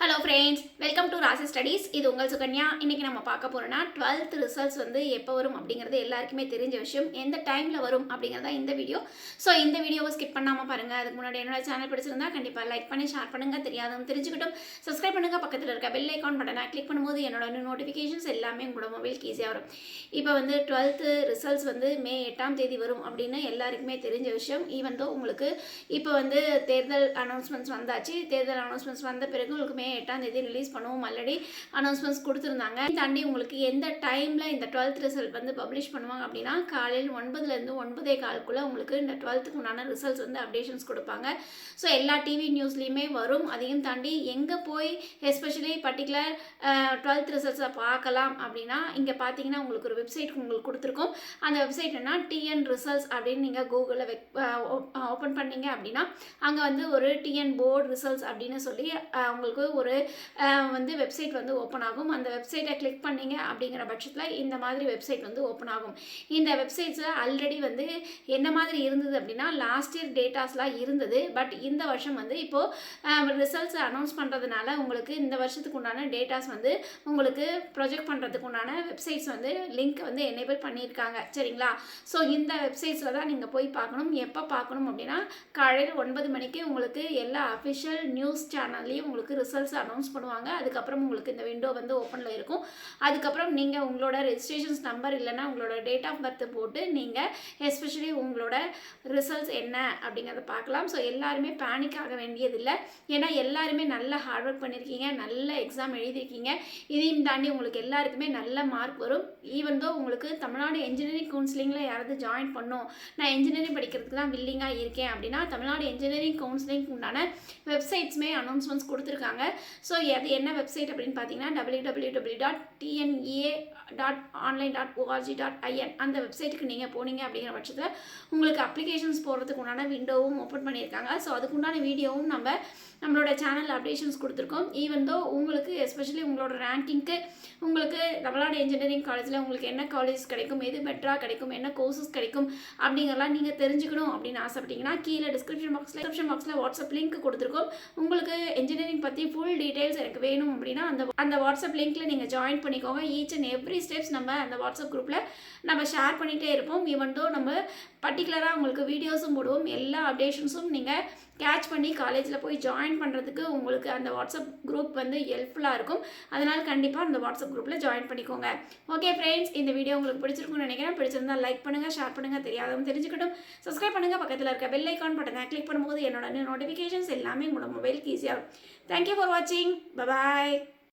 Hello friends, welcome to ராசி studies. இது உங்கள் சுகன்யா. இன்றைக்கி நம்ம பார்க்க போகிறோன்னா 12th ரிசல்ட்ஸ் வந்து எப்போ வரும் அப்படிங்கிறது எல்லாருக்குமே தெரிஞ்ச விஷயம். எந்த டைமில் வரும் அப்படிங்கிறதா இந்த வீடியோ. ஸோ இந்த வீடியோவை ஸ்கிப் பண்ணாமல் பாருங்கள். அதுக்கு முன்னாடி என்னோட சேனல் பிடிச்சிருந்தா கண்டிப்பாக லைக் பண்ணி ஷேர் பண்ணுங்கள். தெரியாதவங்க தெரிஞ்சுக்கிட்டும் சப்ஸ்கிரைப் பண்ணுங்கள். பக்கத்தில் இருக்க பெல் ஐக்கான் பட்டனை கிளிக் பண்ணும்போது என்னோட நோட்டிஃபிகேஷன்ஸ் எல்லாமே உங்களோட மொபைலுக்கு ஈஸியாக வரும். இப்போ வந்து 12th ரிசல்ட்ஸ் வந்து மே 8ஆம் தேதி வரும் அப்படின்னு எல்லாருக்குமே தெரிஞ்ச விஷயம். ஈவன் தோ உங்களுக்கு இப்போ வந்து தேர்தல் அனௌன்ஸ்மெண்ட்ஸ் வந்தாச்சு. தேர்தல் அனௌன்ஸ்மெண்ட்ஸ் வந்த பிறகு உங்களுக்கு மே 8ஆம் தேதி ரிலீஸ் பண்ணுவோம். ஆல்ரெடி அனௌன்ஸ்மெண்ட்ஸ் கொடுத்துருந்தாங்க. தாண்டி உங்களுக்கு எந்த டைமில் இந்த 12th ரிசல்ட் வந்து பப்ளிஷ் பண்ணுவாங்க அப்படின்னா காலையில் 9லேருந்து 9:15 உங்களுக்கு இந்த 12th உண்டான ரிசல்ட்ஸ் வந்து அப்டேஷன்ஸ் கொடுப்பாங்க. ஸோ எல்லா டிவி நியூஸ்லேயுமே வரும். அதையும் தாண்டி எங்கே போய் எஸ்பெஷலி பர்டிகுலர் 12th ரிசல்ட்ஸை பார்க்கலாம் அப்படின்னா இங்கே பார்த்தீங்கன்னா உங்களுக்கு ஒரு வெப்சைட் உங்களுக்கு கொடுத்துருக்கோம். அந்த வெப்சைட் என்ன டிஎன் ரிசல்ட்ஸ் அப்படின்னு நீங்கள் கூகுளில் ஓப்பன் பண்ணீங்க அப்படின்னா அங்கே வந்து ஒரு டிஎன் போர்டு ரிசல்ட்ஸ் அப்படின்னு சொல்லி உங்களுக்கு ஒரு வந்து வெப்சைட் வந்து ஓப்பன் ஆகும். அந்த வெப்சைட்டை கிளிக் பண்ணீங்க அப்படிங்கிற பட்சத்தில் இந்த மாதிரி வெப்சைட் வந்து ஓப்பன் ஆகும். இந்த வெப்சைட்ஸில் ஆல்ரெடி வந்து என்ன மாதிரி இருந்தது அப்படின்னா லாஸ்ட் இயர் டேட்டாஸ்லாம் இருந்தது. பட் இந்த வருஷம் வந்து இப்போது ரிசல்ட்ஸ் அனௌன்ஸ் பண்ணுறதுனால உங்களுக்கு இந்த வருஷத்துக்கு உண்டான டேட்டாஸ் வந்து உங்களுக்கு ப்ரொஜெக்ட் பண்ணுறதுக்கு உண்டான வெப்சைட்ஸ் வந்து லிங்க் வந்து எனேபிள் பண்ணியிருக்காங்க. சரிங்களா? ஸோ இந்த வெப்சைட்ஸில் தான் நீங்கள் போய் பார்க்கணும். எப்போ பார்க்கணும் அப்படின்னா காலையில் 9 மணிக்கு உங்களுக்கு எல்லா அஃபிஷியல் நியூஸ் சேனல்லையும் உங்களுக்கு ரிசல்ட்ஸ் அனௌன்ஸ் பண்ணுவாங்க. அதுக்கப்புறம் உங்களுக்கு இந்த விண்டோ வந்து ஓப்பனில் இருக்கும். அதுக்கப்புறம் நீங்கள் உங்களோட ரெஜிஸ்ட்ரேஷன்ஸ் நம்பர் இல்லைன்னா உங்களோட டேட் ஆஃப் பர்த் போட்டு நீங்கள் எஸ்பெஷலி உங்களோட ரிசல்ட்ஸ் என்ன அப்படிங்கிறத பார்க்கலாம். ஸோ எல்லாருமே பேனிக் ஆக வேண்டியதில்லை. ஏன்னா எல்லாருமே நல்ல ஹார்ட் ஒர்க் பண்ணியிருக்கீங்க, நல்ல எக்ஸாம் எழுதியிருக்கீங்க. இதையும் தாண்டி உங்களுக்கு எல்லாருக்குமே நல்ல மார்க் வரும். ஈவன் தோ உங்களுக்கு தமிழ்நாடு என்ஜினியரிங் கவுன்சிலிங்கில் யாராவது ஜாயின் பண்ணோம், நான் என்ஜினியரிங் படிக்கிறதுக்கு தான் வில்லிங்காக இருக்கேன் அப்படின்னா தமிழ்நாடு என்ஜினியரிங் கவுன்சிலிங் உண்டான வெப்சைட்ஸுமே அனௌன்ஸ்மெண்ட்ஸ் கொடுத்துருக்காங்க. ஸோ அது என்ன வெப்சைட் அப்படின்னு பார்த்தீங்கன்னா www.tnea.online.org.in அந்த வெப்சைட்டுக்கு நீங்கள் போனீங்க அப்படிங்கிற பட்சத்தில் உங்களுக்கு அப்ளிகேஷன்ஸ் போடுறதுக்கு உண்டான விண்டோவும் ஓப்பன் பண்ணியிருக்காங்க. ஸோ அதுக்குண்டான வீடியோவும் நம்மளோட சேனல் அப்டேஷன்ஸ் கொடுத்துருக்கோம். ஈவன் தோ உங்களுக்கு எஸ்பெஷலி உங்களோட ரேங்கிங்க்கு உங்களுக்கு தமிழ்நாடு என்ஜினியரிங் காலேஜில் உங்களுக்கு என்ன காலேஜ் கிடைக்கும், எது பெட்டராக கிடைக்கும், என்ன கோர்சஸ் கிடைக்கும் அப்படிங்கிறலாம் நீங்கள் தெரிஞ்சுக்கணும் அப்படின்னு ஆசைப்பட்டீங்கன்னா கீழே டிஸ்கிரிப்ஷன் பாக்ஸில் வாட்ஸ்அப் லிங்க் கொடுத்துருக்கோம். உங்களுக்கு என்ஜினியரிங் பற்றி ஃபுல் டீட்டெயில்ஸ் எனக்கு வேணும் அப்படின்னா அந்த வாட்ஸ்அப் லிங்க்கில் நீங்கள் ஜாயின் பண்ணிக்கோங்க. ஈச் அண்ட் எவ்ரி ஸ்டெப்ஸ் நம்ம அந்த வாட்ஸ்அப் குரூப்பில் நம்ம ஷேர் பண்ணிகிட்டே இருப்போம். ஈவன் தோ நம்ம பர்டிகுலராக உங்களுக்கு வீடியோஸும் போடுவோம். எல்லா அப்டேஷன்ஸும் நீங்கள் கேட்ச் பண்ணி காலேஜில் போய் ஜாயின் பண்ணுறதுக்கு உங்களுக்கு அந்த வாட்ஸ்அப் குரூப் வந்து ஹெல்ப்ஃபுல்லாக இருக்கும். அதனால் கண்டிப்பாக அந்த வாட்ஸ்அப் குரூப்பில் ஜாயின் பண்ணிக்கோங்க. ஓகே ஃப்ரெண்ட்ஸ், இந்த வீடியோ உங்களுக்கு பிடிச்சிருக்குன்னு நினைக்கிறேன். பிடிச்சிருந்தால் லைக் பண்ணுங்கள், ஷேர் பண்ணுங்கள். தெரியாதவங்க தெரிஞ்சுக்கிட்டும் சப்ஸ்கிரைப் பண்ணுங்கள். பக்கத்தில் இருக்க பெல் ஐக்கான் பட்டனை கிளிக் பண்ணும்போது என்னோட நோட்டிஃபிகேஷன்ஸ் எல்லாமே உங்களோட மொபைலுக்கு ஈஸியாக இருக்கும். தேங்க்யூ ஃபார் வாட்சிங். பாய்.